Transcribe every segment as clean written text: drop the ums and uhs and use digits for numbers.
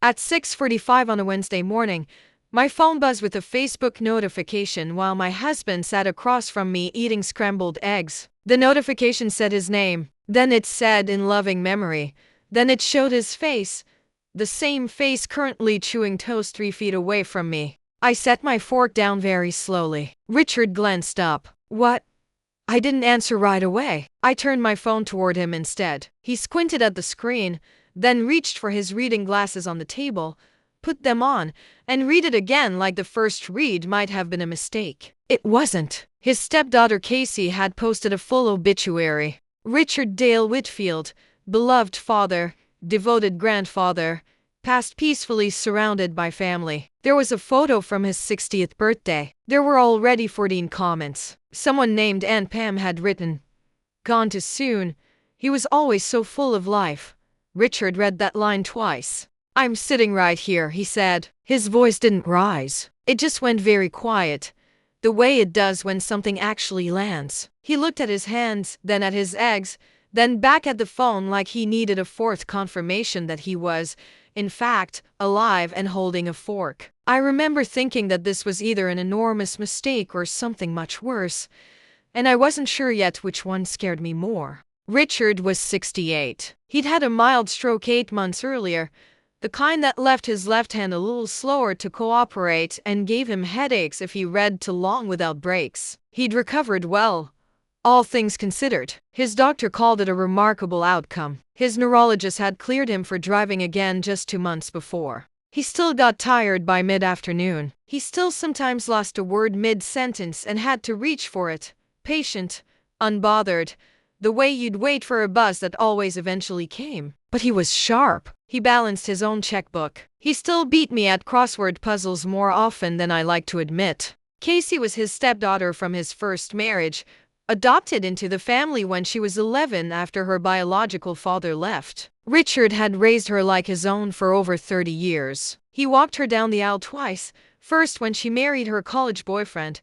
At 6:45 on a Wednesday morning, my phone buzzed with a Facebook notification while my husband sat across from me eating scrambled eggs. The notification said his name, then it said in loving memory, then it showed his face, the same face currently chewing toast 3 feet away from me. I set my fork down very slowly. Richard glanced up. What? I didn't answer right away. I turned my phone toward him instead. He squinted at the screen, then reached for his reading glasses on the table, put them on, and read it again like the first read might have been a mistake. It wasn't. His stepdaughter Casey had posted a full obituary. Richard Dale Whitfield, beloved father, devoted grandfather, passed peacefully surrounded by family. There was a photo from his 60th birthday. There were already 14 comments. Someone named Aunt Pam had written, "Gone too soon. He was always so full of life." Richard read that line twice. "I'm sitting right here," he said. His voice didn't rise. It just went very quiet, the way it does when something actually lands. He looked at his hands, then at his eggs, then back at the phone like he needed a fourth confirmation that he was, in fact, alive and holding a fork. I remember thinking that this was either an enormous mistake or something much worse, and I wasn't sure yet which one scared me more. Richard was 68. He'd had a mild stroke 8 months earlier, the kind that left his left hand a little slower to cooperate and gave him headaches if he read too long without breaks. He'd recovered well, all things considered. His doctor called it a remarkable outcome. His neurologist had cleared him for driving again just 2 months before. He still got tired by mid-afternoon. He still sometimes lost a word mid-sentence and had to reach for it, patient, unbothered, the way you'd wait for a bus that always eventually came. But he was sharp. He balanced his own checkbook. He still beat me at crossword puzzles more often than I like to admit. Casey was his stepdaughter from his first marriage, adopted into the family when she was 11 after her biological father left. Richard had raised her like his own for over 30 years. He walked her down the aisle twice, first when she married her college boyfriend,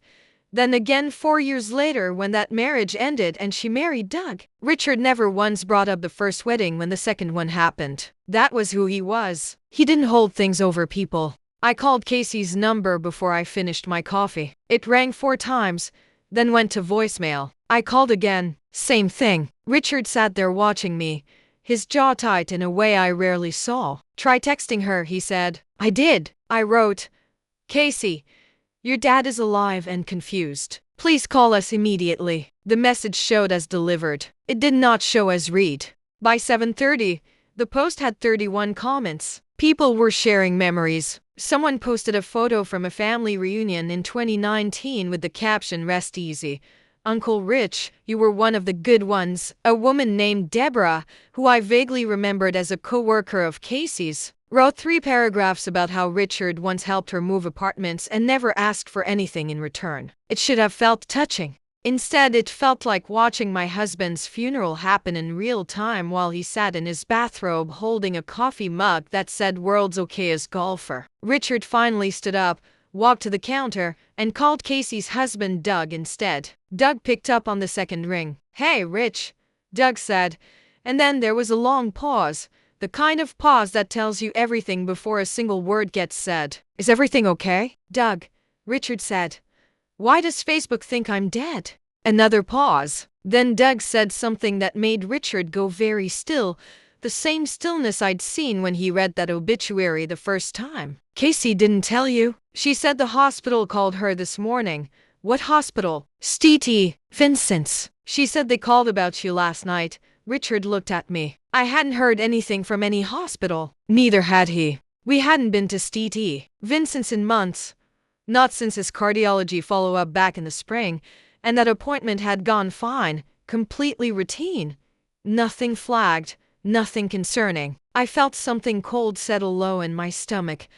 then again 4 years later when that marriage ended and she married Doug. Richard never once brought up the first wedding when the second one happened. That was who he was. He didn't hold things over people. I called Casey's number before I finished my coffee. It rang 4 times, then went to voicemail. I called again. Same thing. Richard sat there watching me, his jaw tight in a way I rarely saw. "Try texting her," he said. I did. I wrote, "Casey, your dad is alive and confused. Please call us immediately." The message showed as delivered. It did not show as read. By 7:30, the post had 31 comments. People were sharing memories. Someone posted a photo from a family reunion in 2019 with the caption, "Rest easy. Uncle Rich, you were one of the good ones." A woman named Deborah, who I vaguely remembered as a co-worker of Casey's, wrote 3 paragraphs about how Richard once helped her move apartments and never asked for anything in return. It should have felt touching. Instead, it felt like watching my husband's funeral happen in real time while he sat in his bathrobe holding a coffee mug that said "World's okayest golfer." Richard finally stood up, walked to the counter, and called Casey's husband Doug instead. Doug picked up on the second ring. "Hey, Rich," Doug said, and then there was a long pause, the kind of pause that tells you everything before a single word gets said. "Is everything okay?" "Doug," Richard said, "why does Facebook think I'm dead?" Another pause. Then Doug said something that made Richard go very still, the same stillness I'd seen when he read that obituary the first time. "Casey didn't tell you?" "She said the hospital called her this morning." "What hospital?" "St. Vincent's. She said they called about you last night." Richard looked at me. I hadn't heard anything from any hospital. Neither had he. We hadn't been to St. Vincent's in months. Not since his cardiology follow-up back in the spring, and that appointment had gone fine, completely routine. Nothing flagged, nothing concerning. I felt something cold settle low in my stomach,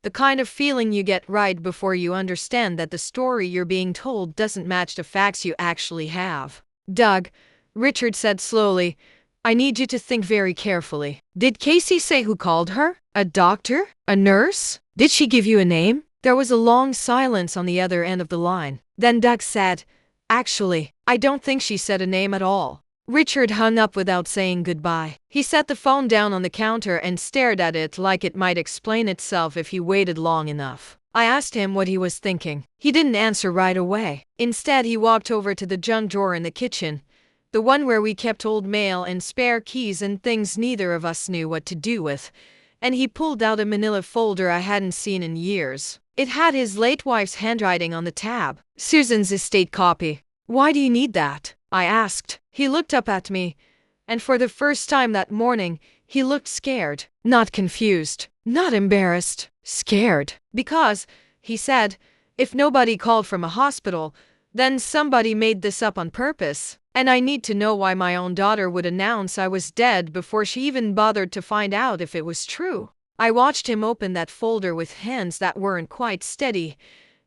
the kind of feeling you get right before you understand that the story you're being told doesn't match the facts you actually have. "Doug," Richard said slowly, "I need you to think very carefully. Did Casey say who called her? A doctor? A nurse? Did she give you a name?" There was a long silence on the other end of the line. Then Doug said, "Actually, I don't think she said a name at all. Richard hung up without saying goodbye. He set the phone down on the counter and stared at it like it might explain itself if he waited long enough. I asked him what he was thinking. He didn't answer right away. Instead, he walked over to the junk drawer in the kitchen, the one where we kept old mail and spare keys and things neither of us knew what to do with, and he pulled out a manila folder I hadn't seen in years. It had his late wife's handwriting on the tab. Susan's estate copy. "Why do you need that?" I asked. He looked up at me, and for the first time that morning, he looked scared. Not confused, not embarrassed, scared. "Because," he said, "if nobody called from a hospital, then somebody made this up on purpose. And I need to know why my own daughter would announce I was dead before she even bothered to find out if it was true." I watched him open that folder with hands that weren't quite steady,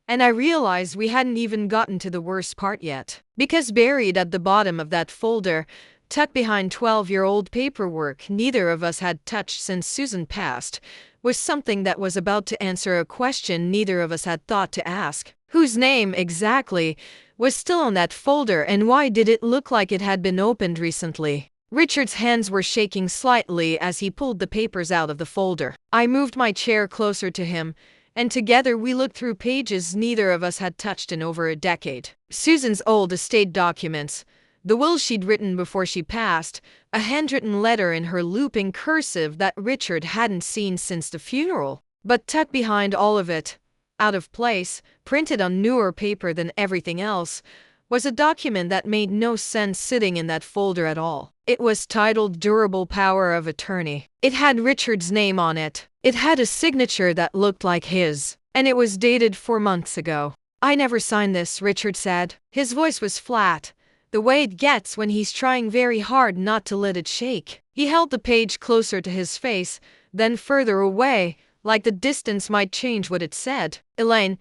and I realized we hadn't even gotten to the worst part yet. Because buried at the bottom of that folder, tucked behind 12-year-old paperwork neither of us had touched since Susan passed, was something that was about to answer a question neither of us had thought to ask. Whose name, exactly, was still on that folder, and why did it look like it had been opened recently? Richard's hands were shaking slightly as he pulled the papers out of the folder. I moved my chair closer to him, and together we looked through pages neither of us had touched in over a decade. Susan's old estate documents, the will she'd written before she passed, a handwritten letter in her looping cursive that Richard hadn't seen since the funeral. But tucked behind all of it, out of place, printed on newer paper than everything else, was a document that made no sense sitting in that folder at all. It was titled Durable Power of Attorney. It had Richard's name on it. It had a signature that looked like his, and it was dated 4 months ago. "I never signed this," Richard said. His voice was flat, the way it gets when he's trying very hard not to let it shake. He held the page closer to his face, then further away, like the distance might change what it said. "Elaine,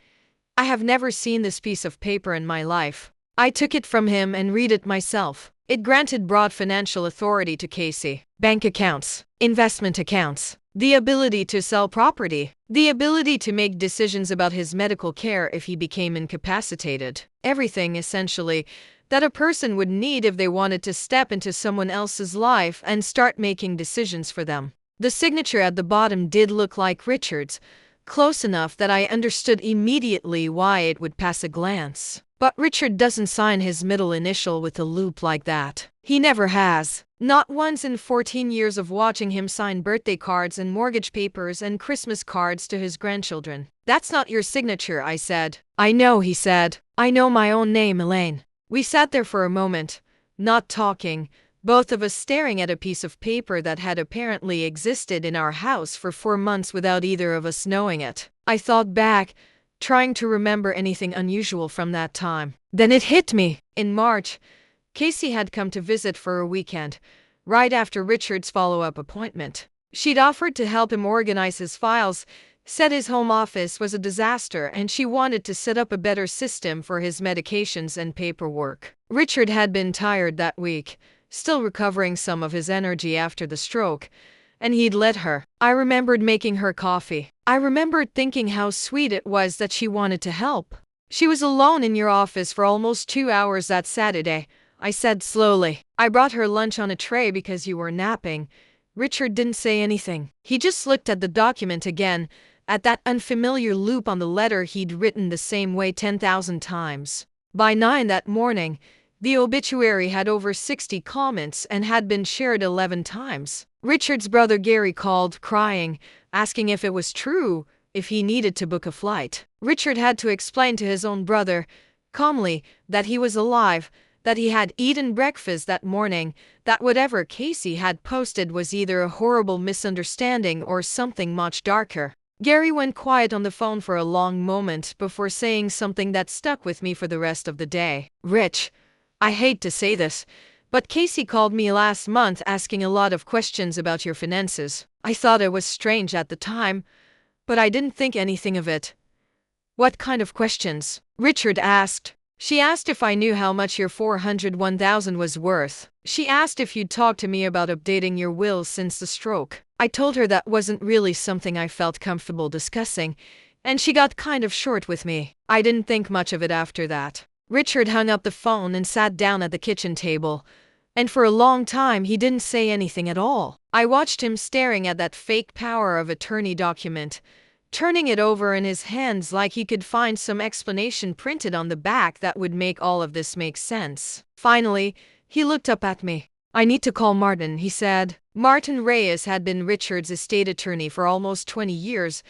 I have never seen this piece of paper in my life." I took it from him and read it myself. It granted broad financial authority to Casey. Bank accounts, investment accounts, the ability to sell property, the ability to make decisions about his medical care if he became incapacitated. Everything, essentially, that a person would need if they wanted to step into someone else's life and start making decisions for them. The signature at the bottom did look like Richard's, close enough that I understood immediately why it would pass a glance. But Richard doesn't sign his middle initial with a loop like that. He never has. Not once in 14 years of watching him sign birthday cards and mortgage papers and Christmas cards to his grandchildren. "That's not your signature," I said. "I know," he said. "I know my own name, Elaine." We sat there for a moment, not talking, both of us staring at a piece of paper that had apparently existed in our house for 4 months without either of us knowing it. I thought back, trying to remember anything unusual from that time. Then it hit me. In March, Casey had come to visit for a weekend, right after Richard's follow-up appointment. She'd offered to help him organize his files, said his home office was a disaster, and she wanted to set up a better system for his medications and paperwork. Richard had been tired that week, still recovering some of his energy after the stroke, and he'd let her. I remembered making her coffee. I remembered thinking how sweet it was that she wanted to help. "She was alone in your office for almost 2 hours that Saturday," I said slowly. "I brought her lunch on a tray because you were napping." Richard didn't say anything. He just looked at the document again, at that unfamiliar loop on the letter he'd written the same way 10,000 times. By 9 that morning, the obituary had over 60 comments and had been shared 11 times. Richard's brother Gary called, crying, asking if it was true, if he needed to book a flight. Richard had to explain to his own brother, calmly, that he was alive, that he had eaten breakfast that morning, that whatever Casey had posted was either a horrible misunderstanding or something much darker. Gary went quiet on the phone for a long moment before saying something that stuck with me for the rest of the day. "Rich, I hate to say this, but Casey called me last month asking a lot of questions about your finances. I thought it was strange at the time, but I didn't think anything of it." "What kind of questions?" Richard asked. "She asked if I knew how much your $401,000 was worth. She asked if you'd talked to me about updating your will since the stroke. I told her that wasn't really something I felt comfortable discussing, and she got kind of short with me. I didn't think much of it after that." Richard hung up the phone and sat down at the kitchen table, And for a long time he didn't say anything at all. I watched him staring at that fake power of attorney document, turning it over in his hands like he could find some explanation printed on the back that would make all of this make sense. Finally, he looked up at me. "I need to call Martin," he said. Martin Reyes had been Richard's estate attorney for almost 20 years,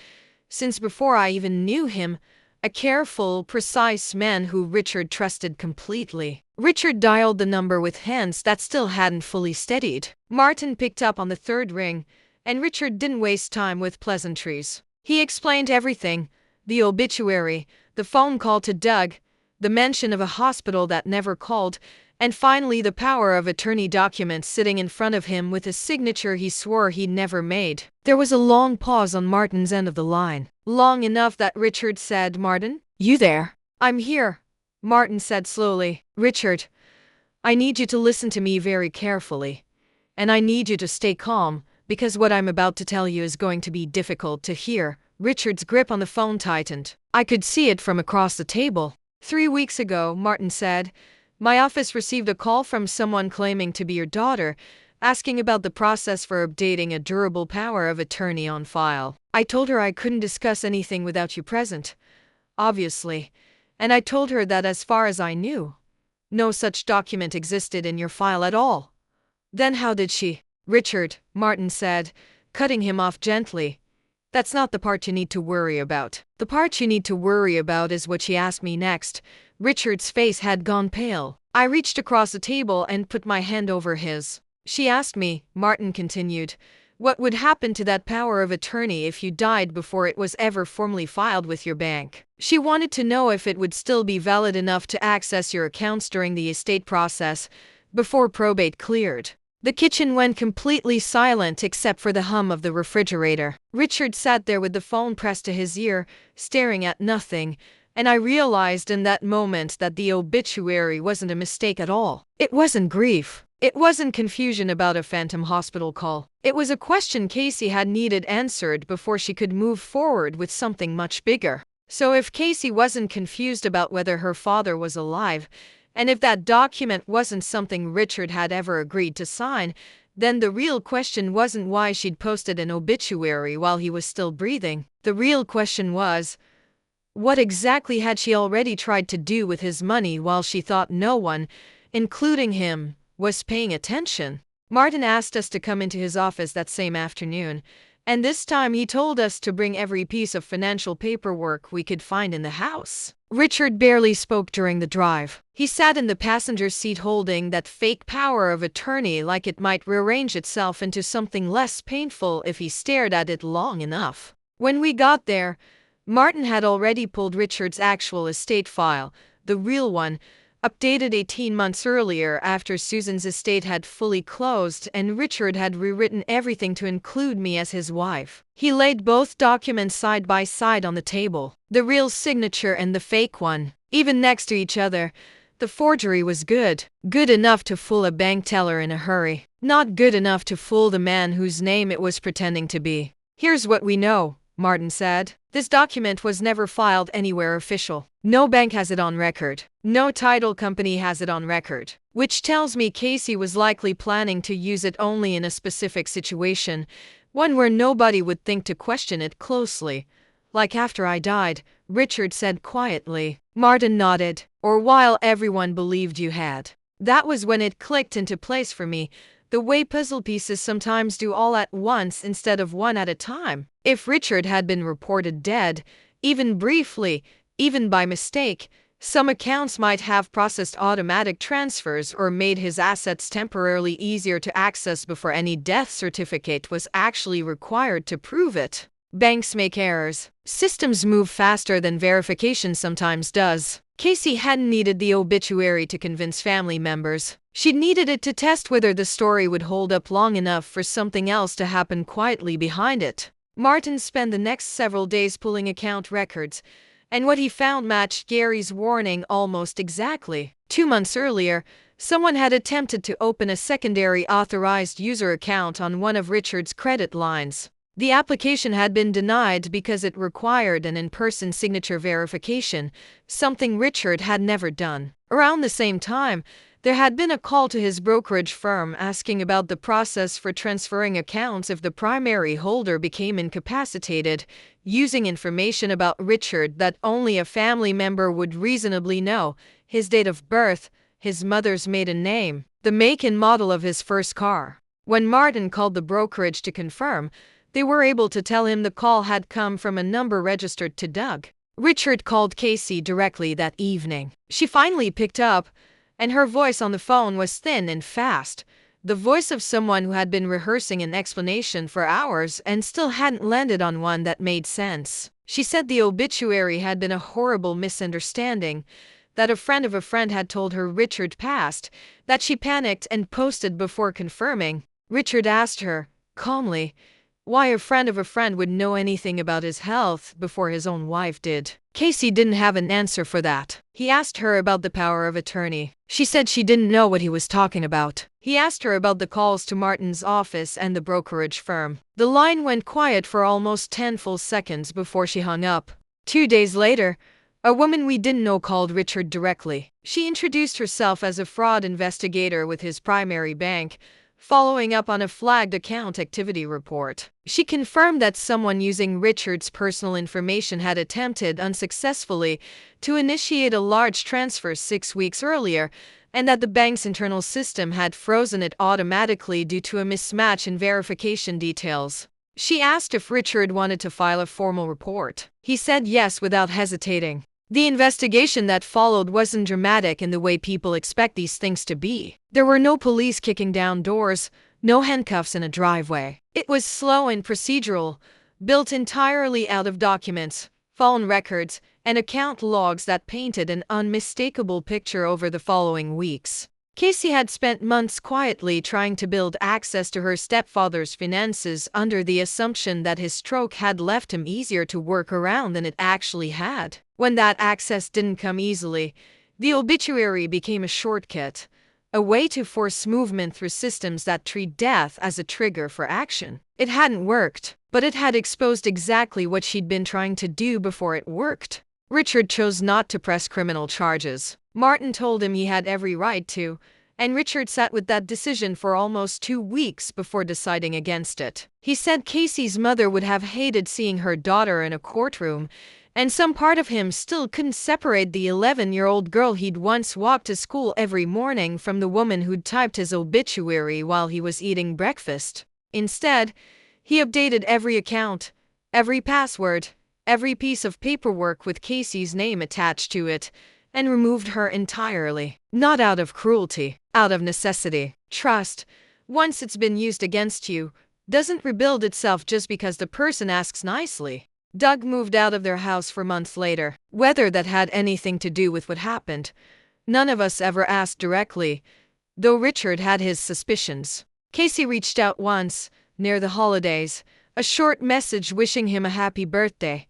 since before I even knew him, a careful, precise man who Richard trusted completely. Richard dialed the number with hands that still hadn't fully steadied. Martin picked up on the third ring, and Richard didn't waste time with pleasantries. He explained everything: the obituary, the phone call to Doug, the mention of a hospital that never called, and finally the power of attorney document sitting in front of him with a signature he swore he'd never made. There was a long pause on Martin's end of the line. Long enough that Richard said, "Martin? You there?" "I'm here," Martin said slowly. "Richard, I need you to listen to me very carefully. And I need you to stay calm, because what I'm about to tell you is going to be difficult to hear." Richard's grip on the phone tightened. I could see it from across the table. "3 weeks ago," Martin said, "my office received a call from someone claiming to be your daughter, asking about the process for updating a durable power of attorney on file. I told her I couldn't discuss anything without you present, obviously, and I told her that as far as I knew, no such document existed in your file at all." "Then how did she?" "Richard," Martin said, cutting him off gently, "that's not the part you need to worry about. The part you need to worry about is what she asked me next." Richard's face had gone pale. I reached across the table and put my hand over his. "She asked me," Martin continued, "what would happen to that power of attorney if you died before it was ever formally filed with your bank. She wanted to know if it would still be valid enough to access your accounts during the estate process, before probate cleared." The kitchen went completely silent except for the hum of the refrigerator. Richard sat there with the phone pressed to his ear, staring at nothing, and I realized in that moment that the obituary wasn't a mistake at all. It wasn't grief. It wasn't confusion about a phantom hospital call. It was a question Casey had needed answered before she could move forward with something much bigger. So if Casey wasn't confused about whether her father was alive, and if that document wasn't something Richard had ever agreed to sign, then the real question wasn't why she'd posted an obituary while he was still breathing. The real question was, what exactly had she already tried to do with his money while she thought no one, including him, was paying attention? Martin asked us to come into his office that same afternoon, and this time he told us to bring every piece of financial paperwork we could find in the house. Richard barely spoke during the drive. He sat in the passenger seat holding that fake power of attorney like it might rearrange itself into something less painful if he stared at it long enough. When we got there, Martin had already pulled Richard's actual estate file, the real one, updated 18 months earlier after Susan's estate had fully closed and Richard had rewritten everything to include me as his wife. He laid both documents side by side on the table, the real signature and the fake one, even next to each other. The forgery was good enough to fool a bank teller in a hurry, not good enough to fool the man whose name it was pretending to be. "Here's what we know," Martin said. "This document was never filed anywhere official. No bank has it on record. No title company has it on record. Which tells me Casey was likely planning to use it only in a specific situation, one where nobody would think to question it closely. Like after I died," Richard said quietly. Martin nodded. "Or while everyone believed you had." That was when it clicked into place for me, the way puzzle pieces sometimes do, all at once instead of one at a time. If Richard had been reported dead, even briefly, even by mistake, some accounts might have processed automatic transfers or made his assets temporarily easier to access before any death certificate was actually required to prove it. Banks make errors. Systems move faster than verification sometimes does. Casey hadn't needed the obituary to convince family members. She needed it to test whether the story would hold up long enough for something else to happen quietly behind it. Martin spent the next several days pulling account records, and what he found matched Gary's warning almost exactly. 2 months earlier, someone had attempted to open a secondary authorized user account on one of Richard's credit lines. The application had been denied because it required an in-person signature verification, something Richard had never done. Around the same time, There had been a call to his brokerage firm asking about the process for transferring accounts if the primary holder became incapacitated, using information about Richard that only a family member would reasonably know: his date of birth, his mother's maiden name, the make and model of his first car. When Martin called the brokerage to confirm, they were able to tell him the call had come from a number registered to Doug. Richard called Casey directly that evening. She finally picked up, and her voice on the phone was thin and fast, the voice of someone who had been rehearsing an explanation for hours and still hadn't landed on one that made sense. She said the obituary had been a horrible misunderstanding, that a friend of a friend had told her Richard passed, that she panicked and posted before confirming. Richard asked her, calmly, why a friend of a friend would know anything about his health before his own wife did. Casey didn't have an answer for that. He asked her about the power of attorney. She said she didn't know what he was talking about. He asked her about the calls to Martin's office and the brokerage firm. The line went quiet for almost 10 full seconds before she hung up. 2 days later, a woman we didn't know called Richard directly. She introduced herself as a fraud investigator with his primary bank, following up on a flagged account activity report. She confirmed that someone using Richard's personal information had attempted unsuccessfully to initiate a large transfer 6 weeks earlier, and that the bank's internal system had frozen it automatically due to a mismatch in verification details. She asked if Richard wanted to file a formal report. He said yes without hesitating. The investigation that followed wasn't dramatic in the way people expect these things to be. There were no police kicking down doors, no handcuffs in a driveway. It was slow and procedural, built entirely out of documents, phone records, and account logs that painted an unmistakable picture over the following weeks. Casey had spent months quietly trying to build access to her stepfather's finances under the assumption that his stroke had left him easier to work around than it actually had. When that access didn't come easily, the obituary became a shortcut, a way to force movement through systems that treat death as a trigger for action. It hadn't worked, but it had exposed exactly what she'd been trying to do before it worked. Richard chose not to press criminal charges. Martin told him he had every right to, and Richard sat with that decision for almost 2 weeks before deciding against it. He said Casey's mother would have hated seeing her daughter in a courtroom, and some part of him still couldn't separate the 11-year-old girl he'd once walked to school every morning from the woman who'd typed his obituary while he was eating breakfast. Instead, he updated every account, every password, every piece of paperwork with Casey's name attached to it, and removed her entirely. Not out of cruelty, out of necessity. Trust, once it's been used against you, doesn't rebuild itself just because the person asks nicely. Doug moved out of their house for months later. Whether that had anything to do with what happened, none of us ever asked directly, though Richard had his suspicions. Casey reached out once, near the holidays, a short message wishing him a happy birthday.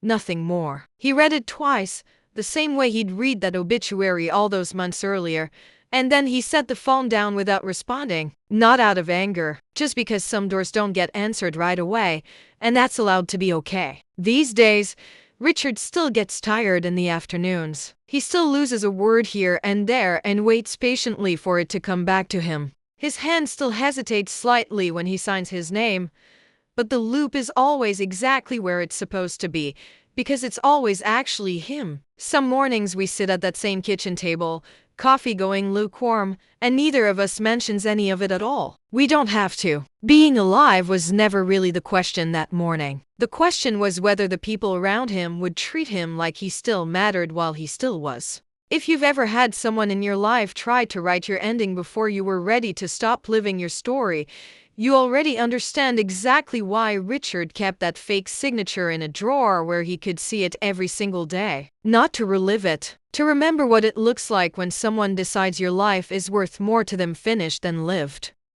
Nothing more. He read it twice, the same way he'd read that obituary all those months earlier, and then he set the phone down without responding. Not out of anger, just because some doors don't get answered right away, and that's allowed to be okay. These days, Richard still gets tired in the afternoons. He still loses a word here and there and waits patiently for it to come back to him. His hand still hesitates slightly when he signs his name, but the loop is always exactly where it's supposed to be, because it's always actually him. Some mornings we sit at that same kitchen table, coffee going lukewarm, and neither of us mentions any of it at all. We don't have to. Being alive was never really the question that morning. The question was whether the people around him would treat him like he still mattered while he still was. If you've ever had someone in your life try to write your ending before you were ready to stop living your story, you already understand exactly why Richard kept that fake signature in a drawer where he could see it every single day. Not to relive it, to remember what it looks like when someone decides your life is worth more to them finished than lived.